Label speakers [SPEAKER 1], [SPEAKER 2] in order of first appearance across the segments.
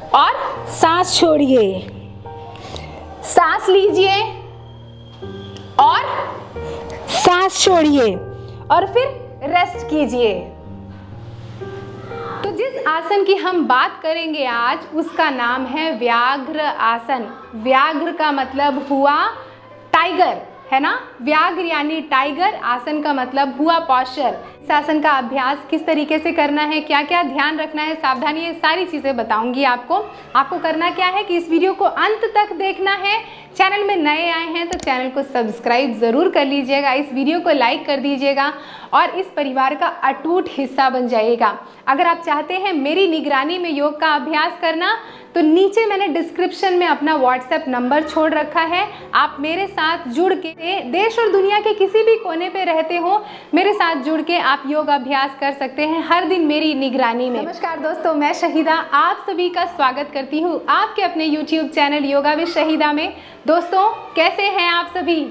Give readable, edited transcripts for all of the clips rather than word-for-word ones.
[SPEAKER 1] और
[SPEAKER 2] सांस छोड़िए,
[SPEAKER 1] सांस लीजिए और
[SPEAKER 2] सांस छोड़िए,
[SPEAKER 1] और फिर रेस्ट कीजिए। तो जिस आसन की हम बात करेंगे आज, उसका नाम है व्याघ्र आसन। व्याघ्र का मतलब हुआ टाइगर, है ना। व्याघ्र यानी टाइगर, आसन का मतलब हुआ पॉस्चर। इस आसन का अभ्यास किस तरीके से करना है, क्या क्या ध्यान रखना है, सावधानी, ये सारी चीज़ें बताऊंगी आपको करना क्या है कि इस वीडियो को अंत तक देखना है। चैनल में नए आए हैं तो चैनल को सब्सक्राइब ज़रूर कर लीजिएगा, इस वीडियो को लाइक कर दीजिएगा और इस परिवार का अटूट हिस्सा बन जाइएगा। अगर आप चाहते हैं मेरी निगरानी में योग का अभ्यास करना, तो नीचे मैंने डिस्क्रिप्शन में अपना व्हाट्सएप नंबर छोड़ रखा है। आप मेरे साथ जुड़ के, देश और दुनिया के किसी भी कोने पे रहते हो, मेरे साथ जुड़ के आप योग अभ्यास कर सकते हैं हर दिन मेरी निगरानी में। नमस्कार दोस्तों, मैं शहीदा आप सभी का स्वागत करती हूँ आपके अपने YouTube channel yoga with Shahida में। दोस्तों, कैसे हैं आप सभी?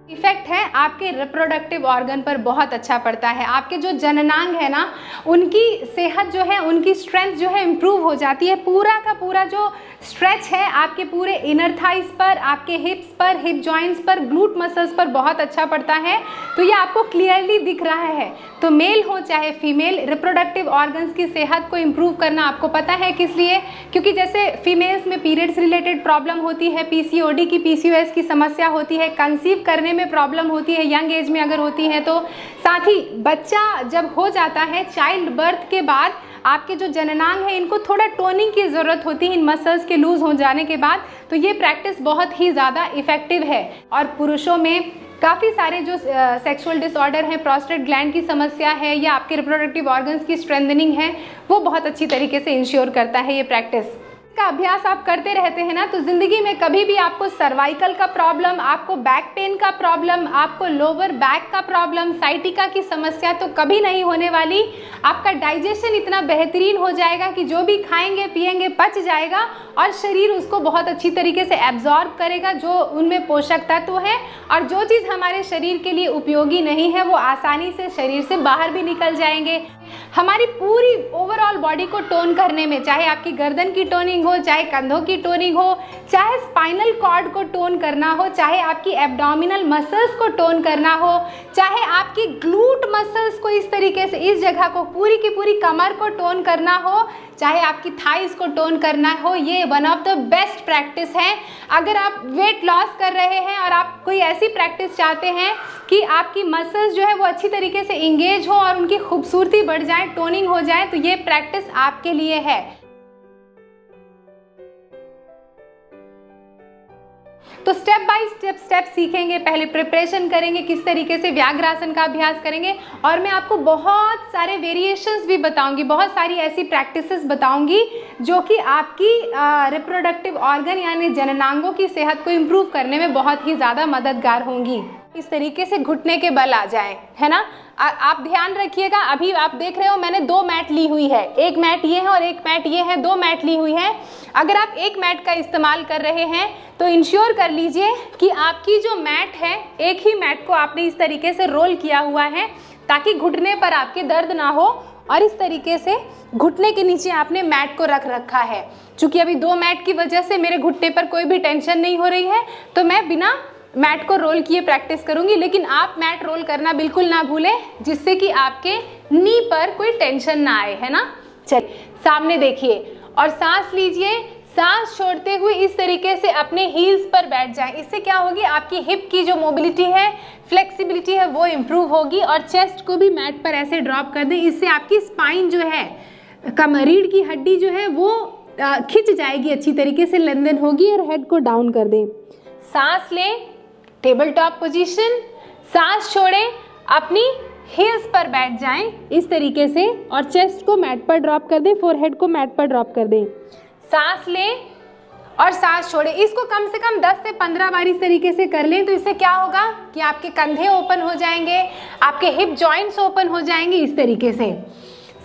[SPEAKER 1] इफेक्ट है आपके रिप्रोडक्टिव ऑर्गन पर बहुत अच्छा पड़ता है। आपके जो जननांग है ना, उनकी सेहत जो है, उनकी स्ट्रेंथ जो है इम्प्रूव हो जाती है। पूरा का पूरा जो स्ट्रेच है आपके पूरे इनर थाइस पर, आपके हिप्स पर, हिप जॉइंट्स पर, ग्लूट मसल्स पर बहुत अच्छा पड़ता है। तो ये आपको क्लियरली दिख रहा है। तो मेल हो चाहे फीमेल, रिप्रोडक्टिव ऑर्गन्स की सेहत को इम्प्रूव करना आपको पता है किस लिए? क्योंकि जैसे फीमेल्स में पीरियड्स रिलेटेड प्रॉब्लम होती है, पीसीओडी की, पीसीओएस की समस्या होती है, कंसीव करने में प्रॉब्लम होती है यंग एज में अगर होती है, तो साथ ही बच्चा जब हो जाता है, चाइल्ड बर्थ के बाद आपके जो जननांग है इनको थोड़ा टोनिंग की ज़रूरत होती है इन मसल्स के लूज हो जाने के बाद। तो ये प्रैक्टिस बहुत ही ज़्यादा इफेक्टिव है। और पुरुषों में काफ़ी सारे जो सेक्सुअल डिसऑर्डर हैं, प्रोस्टेट ग्लैंड की समस्या है या आपके रिप्रोडक्टिव ऑर्गन्स की स्ट्रेंथनिंग है, वो बहुत अच्छी तरीके से इंश्योर करता है ये प्रैक्टिस। का अभ्यास आप करते रहते हैं ना, तो ज़िंदगी में कभी भी आपको सर्वाइकल का प्रॉब्लम, आपको बैक पेन का प्रॉब्लम, आपको लोअर बैक का प्रॉब्लम, साइटिका की समस्या तो कभी नहीं होने वाली। आपका डाइजेशन इतना बेहतरीन हो जाएगा कि जो भी खाएंगे पिएंगे पच जाएगा और शरीर उसको बहुत अच्छी तरीके से एब्जॉर्ब करेगा, जो उनमें पोषक तत्व है। और जो चीज़ हमारे शरीर के लिए उपयोगी नहीं है वो आसानी से शरीर से बाहर भी निकल जाएंगे। हमारी पूरी ओवरऑल बॉडी को टोन करने में, चाहे आपकी गर्दन की टोनिंग हो, चाहे कंधों की टोनिंग हो, चाहे स्पाइनल कॉर्ड को टोन करना हो, चाहे आपकी एब्डोमिनल मसल्स को टोन करना हो, चाहे आपकी ग्लूट मसल्स को इस तरीके से, इस जगह को, पूरी की पूरी कमर को टोन करना हो, चाहे आपकी थाइस को टोन करना हो, ये one of the best practice है। अगर आप वेट लॉस कर रहे हैं और आप कोई ऐसी प्रैक्टिस चाहते हैं कि आपकी मसल्स जो है वो अच्छी तरीके से इंगेज हो और उनकी खूबसूरती बढ़ जाए, टोनिंग हो जाए, तो ये प्रैक्टिस आपके लिए है। तो स्टेप बाय स्टेप सीखेंगे, पहले प्रिपरेशन करेंगे, किस तरीके से व्याघ्रासन का अभ्यास करेंगे, और मैं आपको बहुत सारे वेरिएशंस भी बताऊंगी, बहुत सारी ऐसी प्रैक्टिसेस बताऊंगी जो कि आपकी रिप्रोडक्टिव ऑर्गन यानी जननांगों की सेहत को इम्प्रूव करने में बहुत ही ज़्यादा मददगार होंगी। इस तरीके से घुटने के बल आ जाए, है ना। आप ध्यान रखिएगा, अभी आप देख रहे हो मैंने 2 मैट ली हुई है, एक मैट ये है और एक मैट ये है, 2 मैट ली हुई है। अगर आप एक मैट का इस्तेमाल कर रहे हैं तो इंश्योर कर लीजिए कि आपकी जो मैट है, एक ही मैट को आपने इस तरीके से रोल किया हुआ है ताकि घुटने पर आपके दर्द ना हो। और इस तरीके से घुटने के नीचे आपने मैट को रख रखा है। चूँकि अभी 2 मैट की वजह से मेरे घुटने पर कोई भी टेंशन नहीं हो रही है, तो मैं बिना मैट को रोल किए प्रैक्टिस करूंगी। लेकिन आप मैट रोल करना बिल्कुल ना भूलें, जिससे कि आपके नी पर कोई टेंशन ना आए, है ना। चलिए सामने देखिए और सांस लीजिए। सांस छोड़ते हुए इस तरीके से अपने हील्स पर बैठ जाएं। इससे क्या होगी, आपकी हिप की जो मोबिलिटी है, फ्लेक्सिबिलिटी है, वो इम्प्रूव होगी। और चेस्ट को भी मैट पर ऐसे ड्रॉप कर दें, इससे आपकी स्पाइन जो है, रीढ़ की हड्डी जो है वो खिंच जाएगी, अच्छी तरीके से लेन-देन होगी। और हेड को डाउन कर दें, सांस लें, टेबल टॉप पोजीशन, सांस छोड़ें, अपनी हील्स पर बैठ जाएं इस तरीके से और चेस्ट को मैट पर ड्रॉप कर दें, फोरहेड को मैट पर ड्रॉप कर दें। सांस लें और सांस छोड़ें। इसको कम से कम 10 से 15 बार इस तरीके से कर लें, तो इससे क्या होगा कि आपके कंधे ओपन हो जाएंगे, आपके हिप जॉइंट्स ओपन हो जाएंगे। इस तरीके से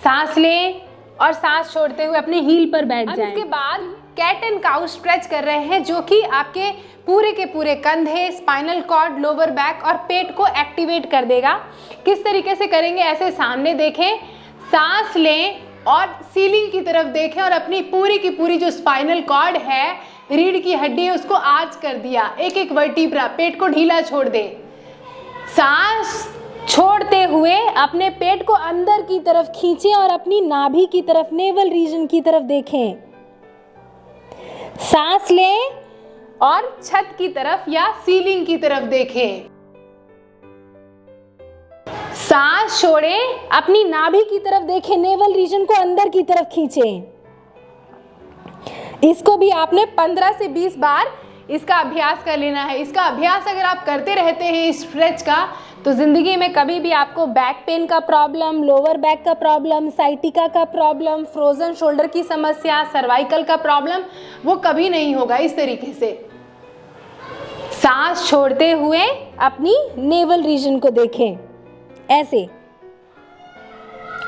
[SPEAKER 1] सांस लें और सांस छोड़ते हुए अपने हील पर बैठ जाएं। इसके बाद कैट एंड काउ स्ट्रेच कर रहे हैं, जो कि आपके पूरे के पूरे कंधे, स्पाइनल कॉर्ड, लोअर बैक और पेट को एक्टिवेट कर देगा। किस तरीके से करेंगे, ऐसे सामने देखें, सांस लें और सीलिंग की तरफ देखें और अपनी पूरी की पूरी जो स्पाइनल कॉर्ड है, रीढ़ की हड्डी है, उसको आर्च कर दिया। एक एक वर्टिब्रा, पेट को ढीला छोड़ दे। सांस
[SPEAKER 2] छोड़ते हुए अपने पेट को अंदर की तरफ खींचें और अपनी नाभि की तरफ, नेवल रीजन की तरफ देखें। सांस लें
[SPEAKER 1] और छत की तरफ या सीलिंग की तरफ देखें।
[SPEAKER 2] सांस छोड़ें, अपनी नाभि की तरफ देखें, नेवल रीजन को अंदर की तरफ खींचें।
[SPEAKER 1] इसको भी आपने 15 से 20 बार इसका अभ्यास कर लेना है। इसका अभ्यास अगर आप करते रहते हैं स्ट्रेच का, तो जिंदगी में कभी भी आपको बैक पेन का प्रॉब्लम, लोअर बैक का प्रॉब्लम, साइटिका का प्रॉब्लम, फ्रोजन शोल्डर की समस्या, सर्वाइकल का प्रॉब्लम, वो कभी नहीं होगा। इस तरीके से
[SPEAKER 2] सांस छोड़ते हुए अपनी नेवल रीजन को देखें, ऐसे।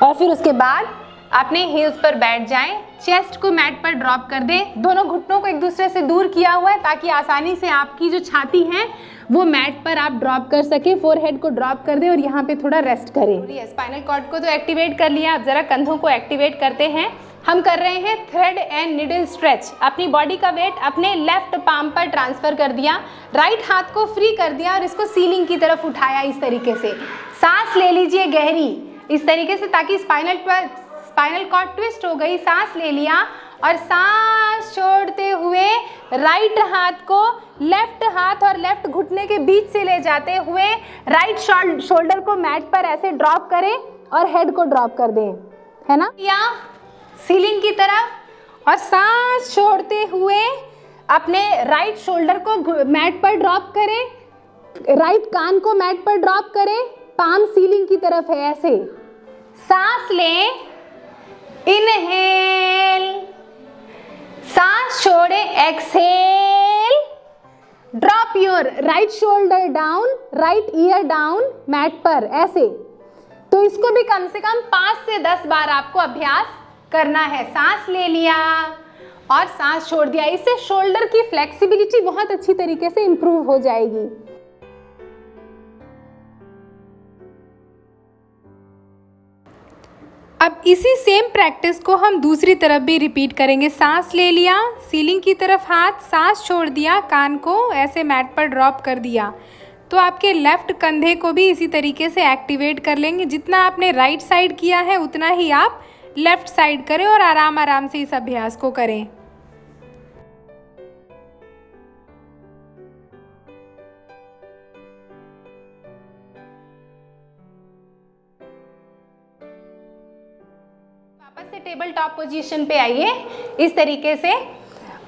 [SPEAKER 1] और फिर उसके बाद अपने हील्स पर बैठ जाएं, चेस्ट को मैट पर ड्रॉप कर दें। दोनों घुटनों को एक दूसरे से दूर किया हुआ है ताकि आसानी से आपकी जो छाती है वो मैट पर आप ड्रॉप कर सके। फोरहेड को ड्रॉप कर दें और यहाँ पे थोड़ा रेस्ट करें। स्पाइनल कॉर्ड को तो एक्टिवेट कर लिया, अब जरा कंधों को एक्टिवेट करते हैं। हम कर रहे हैं थ्रेड एंड निडल स्ट्रेच। अपनी बॉडी का वेट अपने लेफ्ट पाम पर ट्रांसफर कर दिया, राइट हाथ को फ्री कर दिया और इसको सीलिंग की तरफ उठाया। इस तरीके से सांस ले लीजिए गहरी, इस तरीके से, ताकि स्पाइनल कॉर्ड ट्विस्ट हो गई। सांस ले लिया और सांस छोड़ते हुए राइट हाथ को लेफ्ट हाथ और लेफ्ट घुटने के बीच से ले जाते हुए राइट शोल्डर को मैट पर ऐसे ड्रॉप करें और हेड को ड्रॉप कर दें, है ना, या सीलिंग की तरफ। और सांस छोड़ते हुए अपने राइट शोल्डर को मैट पर ड्रॉप करें, राइट कान को मैट पर ड्रॉप करें, पाम सीलिंग की तरफ है, ऐसे। सांस लें, इनहेल, सांस छोड़े, exhale, drop your right shoulder down, right ear down mat पर, ऐसे। तो इसको भी कम से कम 5 से 10 बार आपको अभ्यास करना है। सांस ले लिया और सांस छोड़ दिया। इससे शोल्डर की फ्लेक्सिबिलिटी बहुत अच्छी तरीके से इंप्रूव हो जाएगी। अब इसी सेम प्रैक्टिस को हम दूसरी तरफ भी रिपीट करेंगे। सांस ले लिया, सीलिंग की तरफ हाथ, सांस छोड़ दिया, कान को ऐसे मैट पर ड्रॉप कर दिया। तो आपके लेफ्ट कंधे को भी इसी तरीके से एक्टिवेट कर लेंगे। जितना आपने राइट साइड किया है उतना ही आप लेफ्ट साइड करें और आराम आराम से इस अभ्यास को करें। वापस से टेबल टॉप पोजीशन पे आइए इस तरीके से,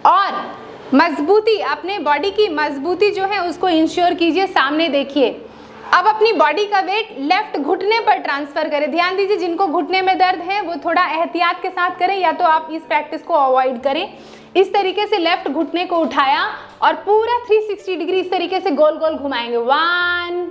[SPEAKER 1] और मजबूती, अपने बॉडी की मजबूती जो है उसको इंश्योर कीजिए। सामने देखिए। अब अपनी बॉडी का वेट लेफ्ट घुटने पर ट्रांसफर करें। ध्यान दीजिए, जिनको घुटने में दर्द है वो थोड़ा एहतियात के साथ करें, या तो आप इस प्रैक्टिस को अवॉइड करें। इस तरीके से लेफ्ट घुटने को उठाया और पूरा 360 डिग्री इस तरीके से गोल गोल घुमाएंगे। 1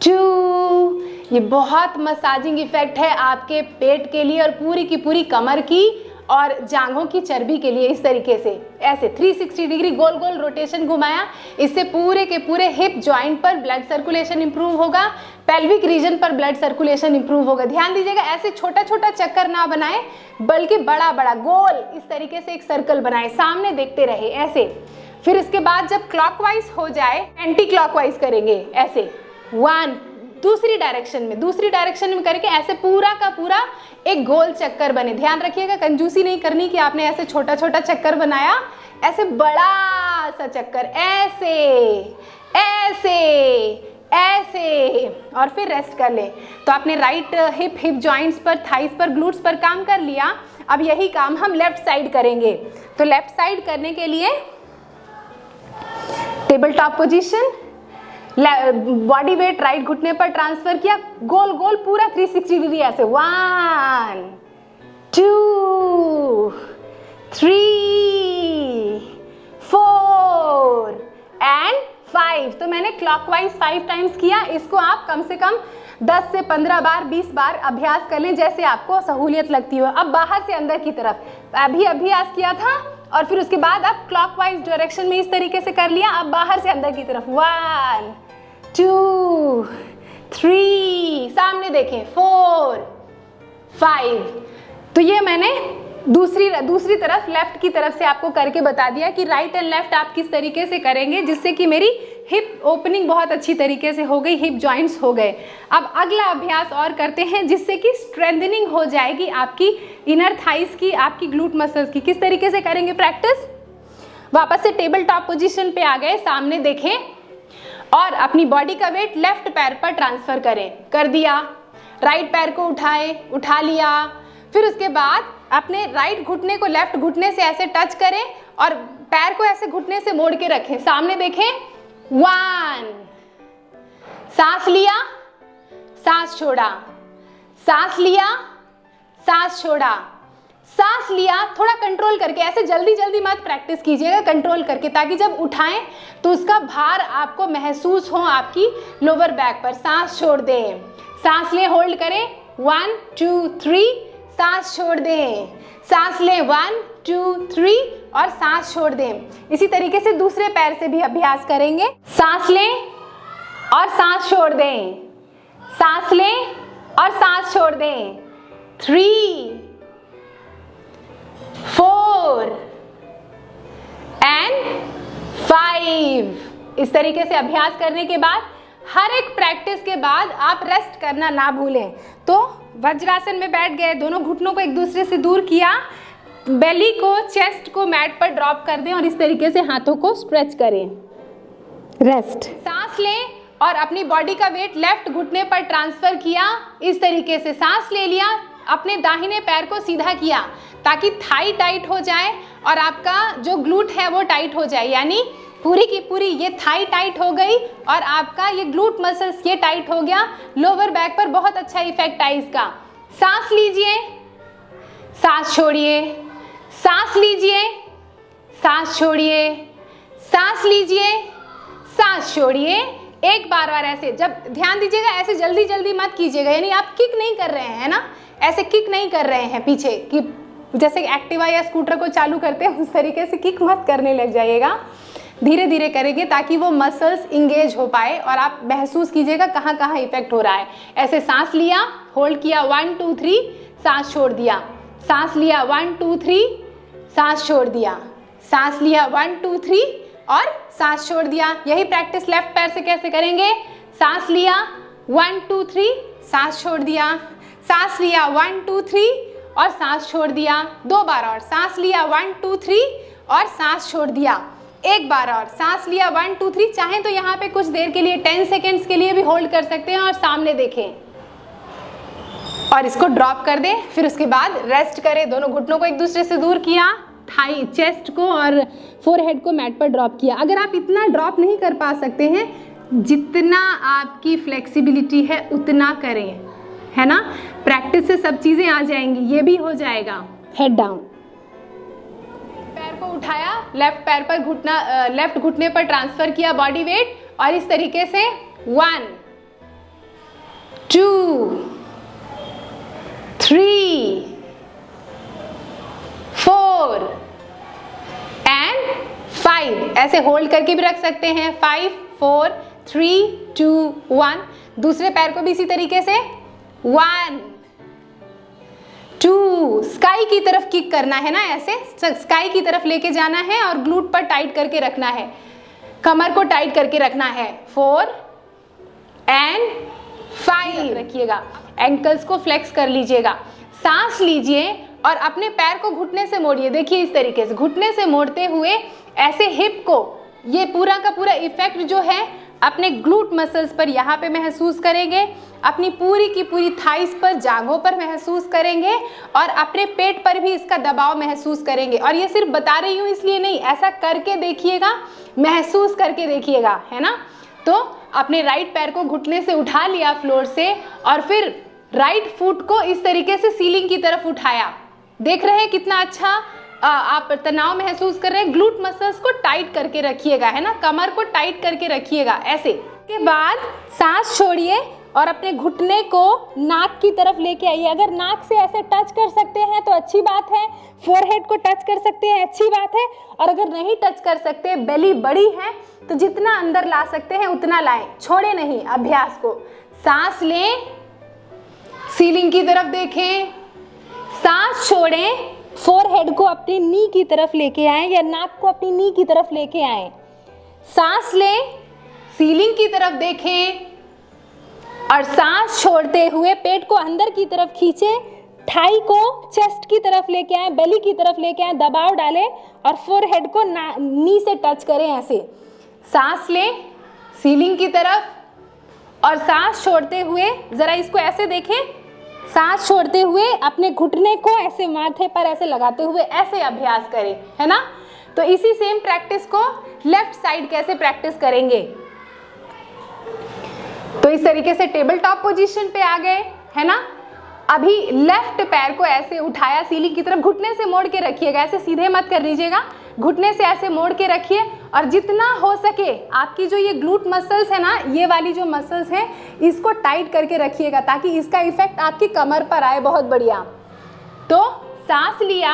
[SPEAKER 1] 2, ये बहुत मसाजिंग इफेक्ट है आपके पेट के लिए और पूरी की पूरी कमर की और जांघों की चर्बी के लिए। इस तरीके से ऐसे 360 डिग्री गोल गोल रोटेशन घुमाया। इससे पूरे के पूरे हिप जॉइंट पर ब्लड सर्कुलेशन इंप्रूव होगा, पेल्विक रीजन पर ब्लड सर्कुलेशन इंप्रूव होगा। ध्यान दीजिएगा, ऐसे छोटा छोटा चक्कर ना बनाएं, बल्कि बड़ा बड़ा गोल इस तरीके से एक सर्कल बनाएं, सामने देखते रहे ऐसे। फिर इसके बाद जब क्लॉकवाइज हो जाए, एंटी क्लॉकवाइज करेंगे ऐसे। 1, दूसरी डायरेक्शन में करके ऐसे पूरा का पूरा एक गोल चक्कर बने। ध्यान रखिएगा, कंजूसी नहीं करनी कि आपने ऐसे छोटा छोटा चक्कर बनाया, ऐसे बड़ा सा चक्कर, ऐसे ऐसे ऐसे, और फिर रेस्ट कर ले। तो आपने राइट हिप जॉइंट्स पर, थाइस पर, ग्लूट्स पर काम कर लिया। अब यही काम हम लेफ्ट साइड करेंगे। तो लेफ्ट साइड करने के लिए table top position, body weight right घुटने पर ट्रांसफर किया, गोल गोल पूरा 360 डिग्री ऐसे। 1 2 3 4 एंड 5। तो मैंने क्लॉकवाइज 5 टाइम्स किया। इसको आप कम से कम 10 से 15 बार, 20 बार अभ्यास कर लें, जैसे आपको सहूलियत लगती हो। अब बाहर से अंदर की तरफ अभी अभ्यास किया था और फिर उसके बाद अब क्लॉकवाइज डायरेक्शन में इस तरीके से कर लिया। अब बाहर से अंदर की तरफ 1 2 3, सामने देखें, 4 5। तो ये मैंने दूसरी तरफ लेफ्ट की तरफ से आपको करके बता दिया कि राइट एंड लेफ्ट आप किस तरीके से करेंगे, जिससे कि मेरी हिप ओपनिंग बहुत अच्छी तरीके से हो गई, हिप जॉइंट्स हो गए। अब अगला अभ्यास और करते हैं जिससे कि स्ट्रेंथनिंग हो जाएगी आपकी इनर थाइस की, आपकी ग्लूट मसल्स की। किस तरीके से करेंगे प्रैक्टिस? वापस से टेबल टॉप पोजीशन पे आ गए, सामने देखें और अपनी बॉडी का वेट लेफ्ट पैर पर ट्रांसफर करें। कर दिया, राइट पैर को उठा लिया। फिर उसके बाद अपने राइट घुटने को लेफ्ट घुटने से ऐसे टच करें और पैर को ऐसे घुटने से मोड़ के रखें। सामने देखें, 1, सांस लिया, सांस छोड़ा, सांस लिया, सांस छोड़ा, सांस लिया। थोड़ा कंट्रोल करके, ऐसे जल्दी जल्दी मत प्रैक्टिस कीजिएगा, कंट्रोल करके, ताकि जब उठाएं तो उसका भार आपको महसूस हो आपकी लोअर बैक पर। सांस छोड़ दें, सांस लें, होल्ड करें, 1 2 3, सांस छोड़ दें, सांस लें, 1 2 3 और सांस छोड़ दें। इसी तरीके से दूसरे पैर से भी अभ्यास करेंगे। सांस लें और सांस छोड़ दें, सांस लें और सांस छोड़ दें, 3 4 and 5। इस तरीके से अभ्यास करने के बाद हर एक प्रैक्टिस के बाद आप रेस्ट करना ना भूलें। तो वज्रासन में बैठ गए, दोनों घुटनों को एक दूसरे से दूर किया, बेली को, चेस्ट को मैट पर ड्रॉप कर दें और इस तरीके से हाथों को स्ट्रेच करें, रेस्ट। सांस लें और अपनी बॉडी का वेट लेफ्ट घुटने पर ट्रांसफर किया। इस तरीके से सांस ले लिया, अपने दाहिने पैर को सीधा किया ताकि थाई टाइट हो जाए और आपका जो ग्लूट है वो टाइट हो जाए, यानी पूरी की पूरी ये थाई टाइट हो गई और आपका ये ग्लूट मसल्स ये टाइट हो गया। लोअर बैक पर बहुत अच्छा इफेक्ट आया इसका। सांस लीजिए, सांस छोड़िए, सांस लीजिए, सांस छोड़िए, सांस लीजिए, सांस छोड़िए। एक बार ऐसे, जब ध्यान दीजिएगा, ऐसे जल्दी जल्दी मत कीजिएगा, यानी आप किक नहीं कर रहे हैं ना, ऐसे किक नहीं कर रहे हैं पीछे कि जैसे एक्टिवा या स्कूटर को चालू करते हैं उस तरीके से किक मत करने लग जाइएगा। धीरे धीरे करेंगे ताकि वो मसल्स इंगेज हो पाए और आप महसूस कीजिएगा कहाँ कहाँ इफेक्ट हो रहा है। ऐसे सांस लिया, होल्ड किया, 1 2 3, सांस छोड़ दिया, सांस लिया, 1 2 3, सांस छोड़ दिया, सांस लिया, 1 2 3 और सांस छोड़ दिया। यही प्रैक्टिस लेफ्ट पैर से कैसे करेंगे? सांस लिया, 1 2 3, सांस छोड़ दिया, सांस लिया, 1 2 3 और सांस छोड़ दिया। 2 बार और, सांस लिया, 1 2 3 और सांस छोड़ दिया। एक बार और, सांस लिया, 1 2 3। चाहें तो यहाँ पे कुछ देर के लिए 10 सेकेंड्स के लिए भी होल्ड कर सकते हैं और सामने देखें और इसको ड्रॉप कर दें। फिर उसके बाद रेस्ट करें, दोनों घुटनों को एक दूसरे से दूर किया, थाई, चेस्ट को और फोरहेड को मैट पर ड्रॉप किया। अगर आप इतना ड्रॉप नहीं कर पा सकते हैं, जितना आपकी फ्लेक्सिबिलिटी है उतना करें, है ना। प्रैक्टिस से सब चीज़ें आ जाएंगी, ये भी हो जाएगा। हेड डाउन, पैर को उठाया, लेफ्ट पैर पर घुटना, लेफ्ट घुटने पर ट्रांसफर किया बॉडी वेट और इस तरीके से 1 2 3 4 and 5। ऐसे होल्ड करके भी रख सकते हैं, 5 4 3 2 1। दूसरे पैर को भी इसी तरीके से 1 2। स्काई की तरफ किक करना है ना, ऐसे स्काई की तरफ लेके जाना है और ग्लूट पर टाइट करके रखना है, कमर को टाइट करके रखना है। 4 and 5 रखिएगा, एंकल्स को फ्लेक्स कर लीजिएगा। सांस लीजिए और अपने पैर को घुटने से मोड़िए। देखिए इस तरीके से घुटने से मोड़ते हुए ऐसे हिप को, ये पूरा का पूरा इफेक्ट जो है अपने ग्लूट मसल्स पर यहाँ पे महसूस करेंगे, अपनी पूरी की पूरी थाइस पर, जांघों पर महसूस करेंगे और अपने पेट पर भी इसका दबाव महसूस करेंगे। और ये सिर्फ बता रही हूँ इसलिए नहीं, ऐसा करके देखिएगा, महसूस करके देखिएगा, है ना। तो अपने राइट पैर को घुटने से उठा लिया फ्लोर से और फिर राइट फुट को इस तरीके से सीलिंग की तरफ उठाया। देख रहे हैं कितना अच्छा आप तनाव महसूस कर रहे हैं। ग्लूट मसल्स को टाइट करके रखिएगा, है ना, कमर को टाइट करके रखिएगा। ऐसे के बाद सांस छोड़िए और अपने घुटने को नाक की तरफ लेके आइए। अगर नाक से ऐसे टच कर सकते हैं तो अच्छी बात है, फोरहेड को टच कर सकते हैं, अच्छी बात है। और अगर नहीं टच कर सकते, बेली बड़ी है तो जितना अंदर ला सकते हैं उतना लाएं, छोड़े नहीं अभ्यास को। सांस लें, सीलिंग की तरफ देखें,
[SPEAKER 2] सांस छोड़ें, फोरहेड को अपनी नी की तरफ लेके आए या नाक को अपनी नी की तरफ लेके आए। सांस लें,
[SPEAKER 1] सीलिंग की तरफ देखें
[SPEAKER 2] और सांस छोड़ते हुए पेट को अंदर की तरफ खींचे, थाई को चेस्ट की तरफ लेके आए, बेली की तरफ लेके आए, दबाव डालें और फोरहेड को नी से टच करें ऐसे।
[SPEAKER 1] सांस लें सीलिंग की तरफ और सांस छोड़ते हुए जरा इसको ऐसे देखें,
[SPEAKER 2] सांस छोड़ते हुए अपने घुटने को ऐसे माथे पर ऐसे लगाते हुए
[SPEAKER 1] ऐसे अभ्यास करें, है ना। तो इसी सेम प्रैक्टिस को लेफ्ट साइड कैसे प्रैक्टिस करेंगे। तो इस तरीके से टेबल टॉप पोजीशन पे आ गए, है ना। अभी लेफ्ट पैर को ऐसे उठाया सीलिंग की तरफ, घुटने से मोड़ के रखिएगा, ऐसे सीधे मत कर लीजिएगा, घुटने से ऐसे मोड़ के रखिए और जितना हो सके आपकी जो ये ग्लूट मसल्स है ना, ये वाली जो मसल्स हैं इसको टाइट करके रखिएगा ताकि इसका इफेक्ट आपकी कमर पर आए। बहुत बढ़िया। तो सांस लिया,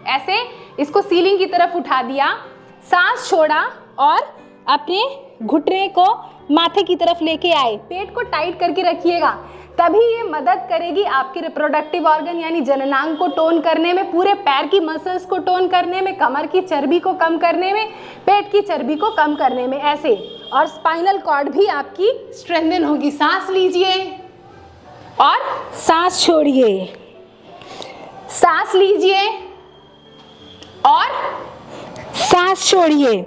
[SPEAKER 1] ऐसे इसको सीलिंग की तरफ उठा दिया,
[SPEAKER 2] सांस छोड़ा और अपने घुटने को माथे की तरफ लेके आए।
[SPEAKER 1] पेट को टाइट करके रखिएगा, तभी ये मदद करेगी आपकी रिप्रोडक्टिव ऑर्गन यानी जननांग को टोन करने में, पूरे पैर की मसल्स को टोन करने में, कमर की चर्बी को कम करने में, पेट की चर्बी को कम करने में ऐसे। और स्पाइनल कॉर्ड भी आपकी स्ट्रेंथन होगी। सांस लीजिए और
[SPEAKER 2] सांस छोड़िए,
[SPEAKER 1] सांस लीजिए और
[SPEAKER 2] सांस छोड़िए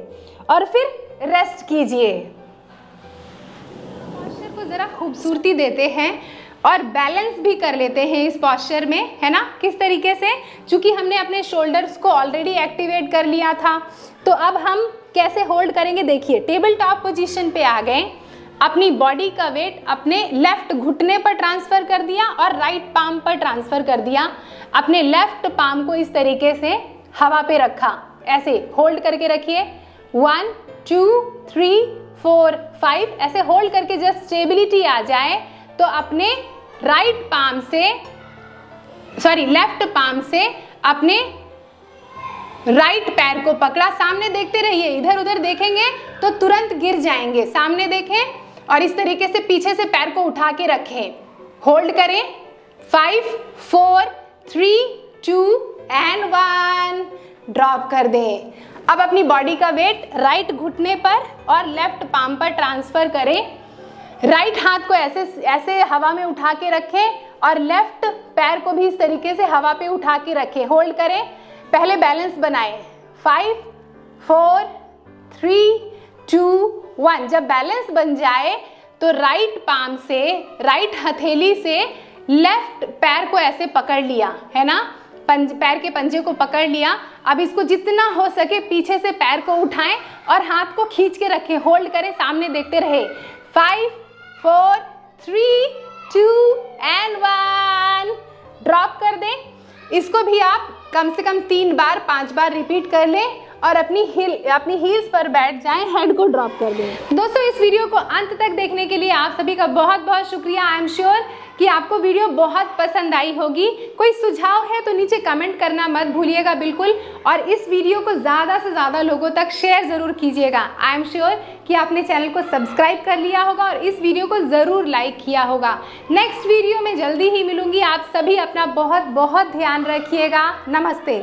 [SPEAKER 1] और फिर रेस्ट कीजिए। पोस्चर को जरा खूबसूरती देते हैं और बैलेंस भी कर लेते हैं इस पोस्चर में, है ना। किस तरीके से, चूंकि हमने अपने शोल्डर्स को ऑलरेडी एक्टिवेट कर लिया था, तो अब हम कैसे होल्ड करेंगे देखिए। टेबल टॉप पोजीशन पे आ गए, अपनी बॉडी का वेट अपने लेफ्ट घुटने पर ट्रांसफर कर दिया और राइट पाम पर ट्रांसफर कर दिया। अपने लेफ्ट पाम को इस तरीके से हवा पे रखा, ऐसे होल्ड करके रखिए। 1 2 3 4 5 ऐसे होल्ड करके जब स्टेबिलिटी आ जाए तो अपने राइट पाम से, सॉरी लेफ्ट पाम से अपने राइट पैर को पकड़ा, सामने देखते रहिए, इधर उधर देखेंगे तो तुरंत गिर जाएंगे। सामने देखें और इस तरीके से पीछे से पैर को उठा के रखें, होल्ड करें। 5 4 3 2 एंड 1 ड्रॉप कर दें। अब अपनी बॉडी का वेट राइट घुटने पर और लेफ्ट पाम पर ट्रांसफर करें। राइट हाथ को ऐसे ऐसे हवा में उठा के रखें और लेफ्ट पैर को भी इस तरीके से हवा पे उठा के रखें, होल्ड करें। पहले बैलेंस बनाएं। 5 4 3 2 1। जब बैलेंस बन जाए तो राइट पाम से, राइट हथेली से लेफ्ट पैर को ऐसे पकड़ लिया, है ना, पैर के पंजे को पकड़ लिया। अब इसको जितना हो सके पीछे से पैर को उठाएं और हाथ को खींच के रखें, होल्ड करें, सामने देखते रहे। 5 4 3 2 एंड 1 ड्रॉप कर दें। इसको भी आप कम से कम 3 बार 5 बार रिपीट कर लें और अपनी हील्स पर बैठ जाएं, हेड को ड्रॉप कर दें। दोस्तों इस वीडियो को अंत तक देखने के लिए आप सभी का बहुत बहुत शुक्रिया। आई एम श्योर कि आपको वीडियो बहुत पसंद आई होगी। कोई सुझाव है तो नीचे कमेंट करना मत भूलिएगा बिल्कुल, और इस वीडियो को ज़्यादा से ज़्यादा लोगों तक शेयर ज़रूर कीजिएगा। आई एम श्योर कि आपने चैनल को सब्सक्राइब कर लिया होगा और इस वीडियो को ज़रूर लाइक किया होगा। नेक्स्ट वीडियो में जल्दी ही मिलूंगी। आप सभी अपना बहुत बहुत ध्यान रखिएगा। नमस्ते।